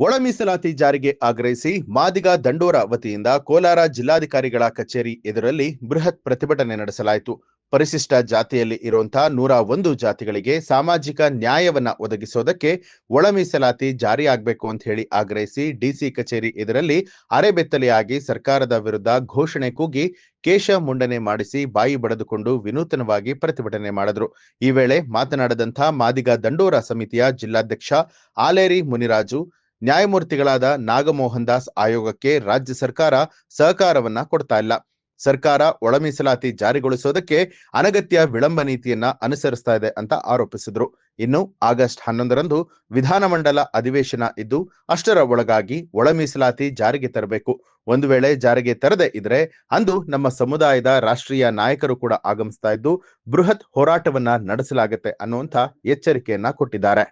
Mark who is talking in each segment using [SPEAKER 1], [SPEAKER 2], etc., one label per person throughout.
[SPEAKER 1] ಒಳ ಮೀಸಲಾತಿ ಜಾರಿಗೆ ಆಗ್ರಹಿಸಿ ಮಾದಿಗ ದಂಡೋರ ವತಿಯಿಂದ ಕೋಲಾರ ಜಿಲ್ಲಾಧಿಕಾರಿಗಳ ಕಚೇರಿ ಎದುರಲ್ಲಿ ಬೃಹತ್ ಪ್ರತಿಭಟನೆ ನಡೆಸಲಾಯಿತು. ಪರಿಶಿಷ್ಟ ಜಾತಿಯಲ್ಲಿ ಇರುವಂತಹ 101 ಜಾತಿಗಳಿಗೆ ಸಾಮಾಜಿಕ ನ್ಯಾಯವನ್ನ ಒದಗಿಸೋದಕ್ಕೆ ಒಳ ಮೀಸಲಾತಿ ಜಾರಿಯಾಗಬೇಕು ಅಂತ ಹೇಳಿ ಆಗ್ರಹಿಸಿ ಡಿಸಿ ಕಚೇರಿ ಎದುರಲ್ಲಿ ಅರೆಬೆತ್ತಲೆಯಾಗಿ ಸರ್ಕಾರದ ವಿರುದ್ಧ ಘೋಷಣೆ ಕೂಗಿ ಕೇಶ ಮುಂಡನೆ ಮಾಡಿಸಿ ಬಾಯಿ ಬಡಿದುಕೊಂಡು ವಿನೂತನವಾಗಿ ಪ್ರತಿಭಟನೆ ಮಾಡಿದ್ರು. ಈ ವೇಳೆ ಮಾತನಾಡಿದಂಥ ಮಾದಿಗ ದಂಡೋರ ಸಮಿತಿಯ ಜಿಲ್ಲಾಧ್ಯಕ್ಷ ಆಲೇರಿ ಮುನಿರಾಜು, ನ್ಯಾಯಮೂರ್ತಿಗಳಾದ ನಾಗಮೋಹನ್ ದಾಸ್ ಆಯೋಗಕ್ಕೆ ರಾಜ್ಯ ಸರ್ಕಾರ ಸಹಕಾರವನ್ನ ಕೊಡ್ತಾ ಇಲ್ಲ. ಸರ್ಕಾರ ಒಳ ಮೀಸಲಾತಿ ಜಾರಿಗೊಳಿಸೋದಕ್ಕೆ ಅನಗತ್ಯ ವಿಳಂಬ ನೀತಿಯನ್ನ ಅನುಸರಿಸ್ತಾ ಇದೆ ಅಂತ ಆರೋಪಿಸಿದ್ರು. ಇನ್ನು ಆಗಸ್ಟ್ 11ರಂದು ವಿಧಾನಮಂಡಲ ಅಧಿವೇಶನ ಇದ್ದು ಅಷ್ಟರ ಒಳಗಾಗಿ ಒಳ ಮೀಸಲಾತಿ ಜಾರಿಗೆ ತರಬೇಕು. ಒಂದು ವೇಳೆ ಜಾರಿಗೆ ತರದೆ ಇದ್ರೆ ಅಂದು ನಮ್ಮ ಸಮುದಾಯದ ರಾಷ್ಟ್ರೀಯ ನಾಯಕರು ಕೂಡ ಆಗಮಿಸ್ತಾ ಇದ್ದು ಬೃಹತ್ ಹೋರಾಟವನ್ನ ನಡೆಸಲಾಗುತ್ತೆ ಅನ್ನುವಂತ ಎಚ್ಚರಿಕೆಯನ್ನ ಕೊಟ್ಟಿದ್ದಾರೆ.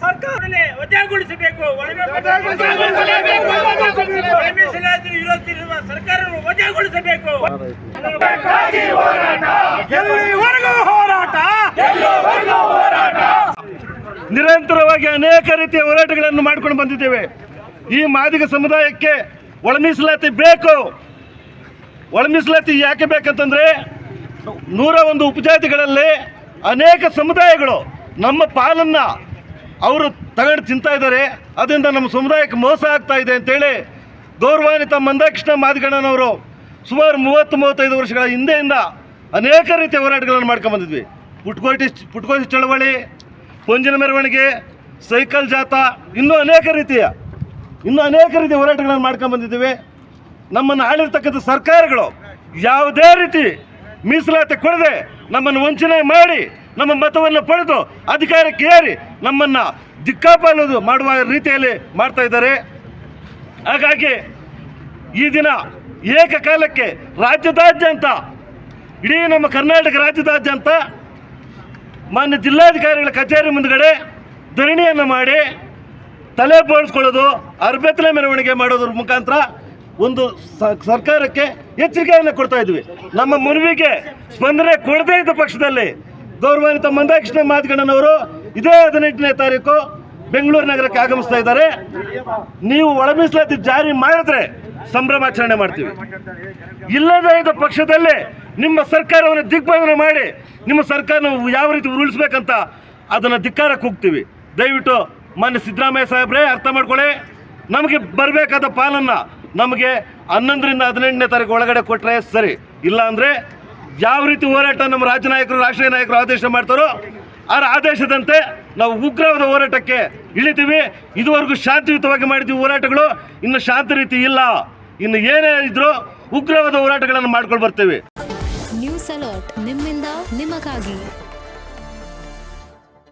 [SPEAKER 2] ಸರ್ಕಾರದಲ್ಲಿ ವಜಾಗೊಳಿಸಬೇಕು. ವಿರೋಧಿಸಿರುವ ಸರ್ಕಾರವನ್ನು ವಜಾಗೊಳಿಸಬೇಕು. ನಿರಂತರವಾಗಿ ಅನೇಕ ರೀತಿಯ ಹೋರಾಟಗಳನ್ನು ಮಾಡಿಕೊಂಡು ಬಂದಿದ್ದೇವೆ. ಈ ಮಾದಿಗ ಸಮುದಾಯಕ್ಕೆ ಒಳ ಮೀಸಲಾತಿ ಬೇಕು. ಒಳ ಮೀಸಲಾತಿ ಯಾಕೆ ಬೇಕಂತಂದ್ರೆ 101 ಉಪಜಾತಿಗಳಲ್ಲಿ ಅನೇಕ ಸಮುದಾಯಗಳು ನಮ್ಮ ಪಾಲನ್ನ ಅವರು ತಗೊಂಡು ತಿಂತಾ ಇದ್ದಾರೆ. ಅದರಿಂದ ನಮ್ಮ ಸಮುದಾಯಕ್ಕೆ ಮೋಸ ಆಗ್ತಾ ಇದೆ ಅಂತೇಳಿ ಗೌರವಾನ್ವಿತ ಮಂದಾಕೃಷ್ಣ ಮಾದಿಗಣ್ಣನವರು ಸುಮಾರು 30-35 ವರ್ಷಗಳ ಹಿಂದೆಯಿಂದ ಅನೇಕ ರೀತಿಯ ಹೋರಾಟಗಳನ್ನು ಮಾಡ್ಕೊಂಡು ಬಂದಿದ್ವಿ. ಪುಟ್ಕೋಟಿ ಚಳವಳಿ, ಪಂಜಿನ ಮೆರವಣಿಗೆ, ಸೈಕಲ್ ಜಾಥಾ, ಇನ್ನೂ ಅನೇಕ ರೀತಿಯ ಹೋರಾಟಗಳನ್ನು ಮಾಡ್ಕೊಂಡು ಬಂದಿದ್ದೀವಿ. ನಮ್ಮನ್ನು ಆಳಿರ್ತಕ್ಕಂಥ ಸರ್ಕಾರಗಳು ಯಾವುದೇ ರೀತಿ ಮೀಸಲಾತಿ ಕೊಡದೆ ನಮ್ಮನ್ನು ವಂಚನೆ ಮಾಡಿ ನಮ್ಮ ಮತವನ್ನು ಪಡೆದು ಅಧಿಕಾರಕ್ಕೆ ಏರಿ ನಮ್ಮನ್ನು ದಿಕ್ಕಾಪಾಲು ಮಾಡುವ ರೀತಿಯಲ್ಲಿ ಮಾಡ್ತಾ ಇದ್ದಾರೆ. ಹಾಗಾಗಿ ಈ ದಿನ ಏಕಕಾಲಕ್ಕೆ ರಾಜ್ಯದಾದ್ಯಂತ, ಇಡೀ ನಮ್ಮ ಕರ್ನಾಟಕ ರಾಜ್ಯದಾದ್ಯಂತ ಮಾನ್ಯ ಜಿಲ್ಲಾಧಿಕಾರಿಗಳ ಕಚೇರಿ ಮುಂದುಗಡೆ ಧರಣಿಯನ್ನು ಮಾಡಿ ತಲೆ ಬೋಳಿಸ್ಕೊಳ್ಳೋದು, ಅರ್ಬೆತ್ತಲೆ ಮೆರವಣಿಗೆ ಮಾಡೋದ್ರ ಮುಖಾಂತರ ಒಂದು ಸರ್ಕಾರಕ್ಕೆ ಎಚ್ಚರಿಕೆಯನ್ನು ಕೊಡ್ತಾ ಇದ್ವಿ. ನಮ್ಮ ಮನವಿಗೆ ಸ್ಪಂದನೆ ಕೊಡದೇ ಇದ್ದ ಪಕ್ಷದಲ್ಲಿ ಗೌರವಾನ್ವಿತ ಮಂದಾಕೃಷ್ಣ ಮಾದಿಗಣ್ಣನವರು ಇದೇ 18ನೇ ತಾರೀಕು ಬೆಂಗಳೂರು ನಗರಕ್ಕೆ ಆಗಮಿಸ್ತಾ ಇದ್ದಾರೆ. ನೀವು ಒಳ ಮೀಸಲಾತಿ ಜಾರಿ ಮಾಡಿದ್ರೆ ಸಂಭ್ರಮಾಚರಣೆ ಮಾಡ್ತೀವಿ. ಇಲ್ಲದೇ ಇದ್ದ ಪಕ್ಷದಲ್ಲಿ ನಿಮ್ಮ ಸರ್ಕಾರವನ್ನು ದಿಗ್ಬಂಧನ ಮಾಡಿ ನಿಮ್ಮ ಸರ್ಕಾರನ ಯಾವ ರೀತಿ ಉರುಳಿಸ್ಬೇಕಂತ ಅದನ್ನು ಧಿಕ್ಕಾರಕ್ಕೆ ಹೋಗ್ತೀವಿ. ದಯವಿಟ್ಟು ಮಾನ್ಯ ಸಿದ್ದರಾಮಯ್ಯ ಸಾಹೇಬ್ರೇ ಅರ್ಥ ಮಾಡ್ಕೊಳ್ಳಿ. ನಮಗೆ ಬರಬೇಕಾದ ಪಾಲನ್ನು ನಮಗೆ 11ರಿಂದ 18ನೇ ತಾರೀಕು ಒಳಗಡೆ ಕೊಟ್ಟರೆ ಸರಿ. ಇಲ್ಲ ಅಂದರೆ ಯಾವ ರೀತಿ ಹೋರಾಟ ನಮ್ಮ ರಾಜ್ಯ ನಾಯಕರು, ರಾಷ್ಟ್ರೀಯ ನಾಯಕರು ಆದೇಶ ಮಾಡ್ತಾರೋ ಆ ಆದೇಶದಂತೆ ನಾವು ಉಗ್ರವಾದ ಹೋರಾಟಕ್ಕೆ ಇಳಿತೀವಿ. ಇದುವರೆಗೂ ಶಾಂತಿಯುತವಾಗಿ ಮಾಡಿದ್ದೀವಿ ಹೋರಾಟಗಳು. ಇನ್ನು ಶಾಂತಿ ರೀತಿ ಇಲ್ಲ. ಇನ್ನು ಏನೇ ಇದ್ರೂ ಉಗ್ರವಾದ ಹೋರಾಟಗಳನ್ನು ಮಾಡ್ಕೊಂಡು ಬರ್ತೀವಿ.
[SPEAKER 3] ನ್ಯೂಸ್ ಅಲರ್ಟ್ ನಿಮ್ಮಿಂದ ನಿಮಗಾಗಿ.